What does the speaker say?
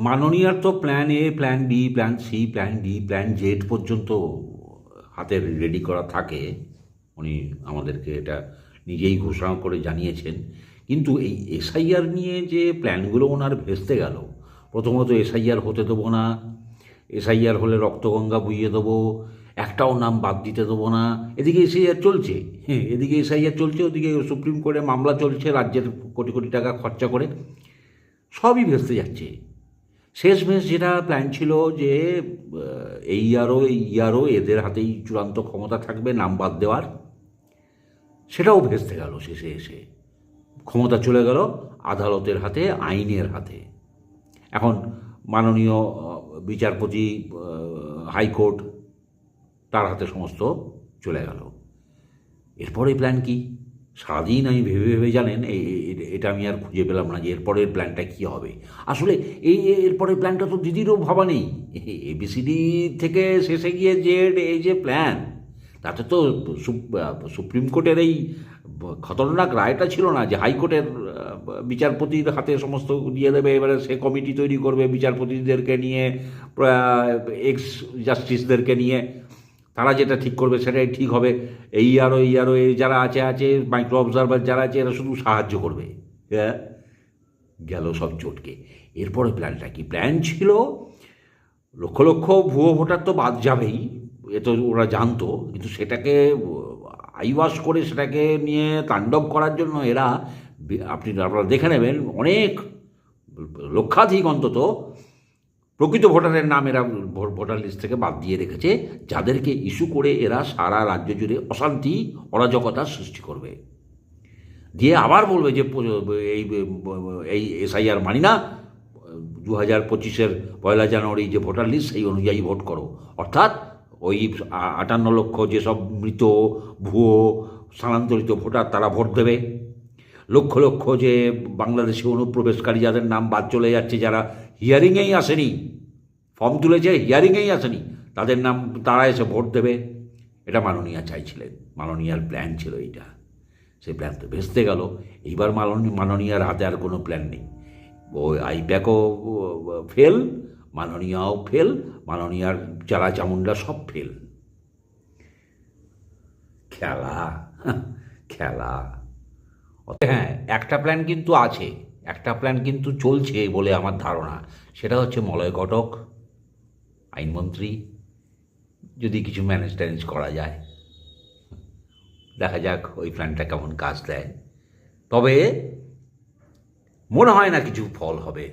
মাননীয়ার তো plan A, plan B, plan C, plan D, plan Z পর্যন্ত হাতে ready করা থাকে। উনি আমাদেরকে এটা নিজেই ঘোষণা করে জানিয়েছেন। কিন্তু এই এসআইআর নিয়ে যে প্ল্যানগুলো ওনার ভেস্তে গেল, প্রথমত এসআইআর হতে দেবো না, এসআইআর হলে রক্তগঙ্গা বইয়ে দেবো, একটাও নাম বাদ দিতে দেবো না। এদিকে এসআইআর চলছে, হ্যাঁ, এদিকে এসআইআর চলছে, ওদিকে সুপ্রিম কোর্টে মামলা চলছে রাজ্যের কোটি কোটি টাকা খরচা করে। সবই ভেস্তে যাচ্ছে। শেষমেশ যেটা প্ল্যান ছিল যে এই ইয়ারও এদের হাতেই চূড়ান্ত ক্ষমতা থাকবে নাম বাদ দেওয়ার, সেটাও ভেস্তে গেল। শেষে এসে ক্ষমতা চলে গেল আদালতের হাতে, আইনের হাতে। এখন মাননীয় বিচারপতি, হাইকোর্ট, তার হাতে সমস্ত চলে গেল। এরপরে প্ল্যান কি? সারাদিন আমি ভেবে ভেবে, জানেন, এটা আমি আর খুঁজে পেলাম না যে এরপরের প্ল্যানটা কী হবে। আসলে এরপরের প্ল্যানটা তো দিদিরও ভাবা নেই। এবিসিডি থেকে শেষে গিয়ে জেড, এই যে প্ল্যান, তাতে তো সুপ্রিম কোর্টের এই খতরনাক রায়টা ছিল না যে হাইকোর্টের বিচারপতির হাতে সমস্ত দিয়ে দেবে। এবারে সে কমিটি তৈরি করবে বিচারপতিদেরকে নিয়ে, এক্স জাস্টিসদেরকে নিয়ে, তারা যেটা ঠিক করবে সেটাই ঠিক হবে। এই আরও যারা আছে মাইক্রো অবজারভার যারা আছে, এরা শুধু সাহায্য করবে। হ্যাঁ, গেল সব চটকে। এরপরে প্ল্যানটা কি? প্ল্যান ছিল লক্ষ লক্ষ ভুয়ো ভোটার তো বাদ যাবেই, এ তো ওরা জানতো, কিন্তু সেটাকে আইওয়াশ করে সেটাকে নিয়ে তাণ্ডব করার জন্য এরা, আপনারা দেখে নেবেন, অনেক লক্ষাধিক অন্তত প্রকৃত ভোটারের নাম এরা ভোটার লিস্ট থেকে বাদ দিয়ে রেখেছে, যাদেরকে ইস্যু করে এরা সারা রাজ্য জুড়ে অশান্তি, অরাজকতার সৃষ্টি করবে। দিয়ে আবার বলবে যে এই এসআইআর মানি না, 2025-এর 1 জানুয়ারি যে ভোটার লিস্ট সেই অনুযায়ী ভোট করো। অর্থাৎ ওই 58 লক্ষ যেসব মৃত ভুয়ো স্থানান্তরিত ভোটার, তারা ভোট দেবে। লক্ষ লক্ষ যে বাংলাদেশি অনুপ্রবেশকারী যাদের নাম বাদ চলে যাচ্ছে, যারা হিয়ারিংয়েই আসেনি, ফর্ম তুলেছে হিয়ারিংয়েই আসেনি, তাদের নাম, তারা এসে ভোট দেবে। এটা মাননীয়া চাইছিলেন, মাননীয়ার প্ল্যান ছিল এইটা। সেই প্ল্যান তো ভেস্তে গেল। এইবার মাননীয়ার হাতে আর কোনো প্ল্যান নেই। ওই আইপ্যাকও ফেল, মাননীয়াও ফেল, মাননীয়ার চালা চামুন্ডা সব ফেল। খেলা, খেলা। হ্যাঁ, একটা প্ল্যান কিন্তু আছে, একটা প্ল্যান কিন্তু চলছে বলে আমার ধারণা। সেটা হচ্ছে মলয় ঘটক আইনমন্ত্রী, যদি কিছু ম্যানেজ ট্যানেজ করা যায়, দেখা যাক ওই প্ল্যানটা কেমন কাজ দেয়। তবে মনে হয় না কিছু ফল হবে।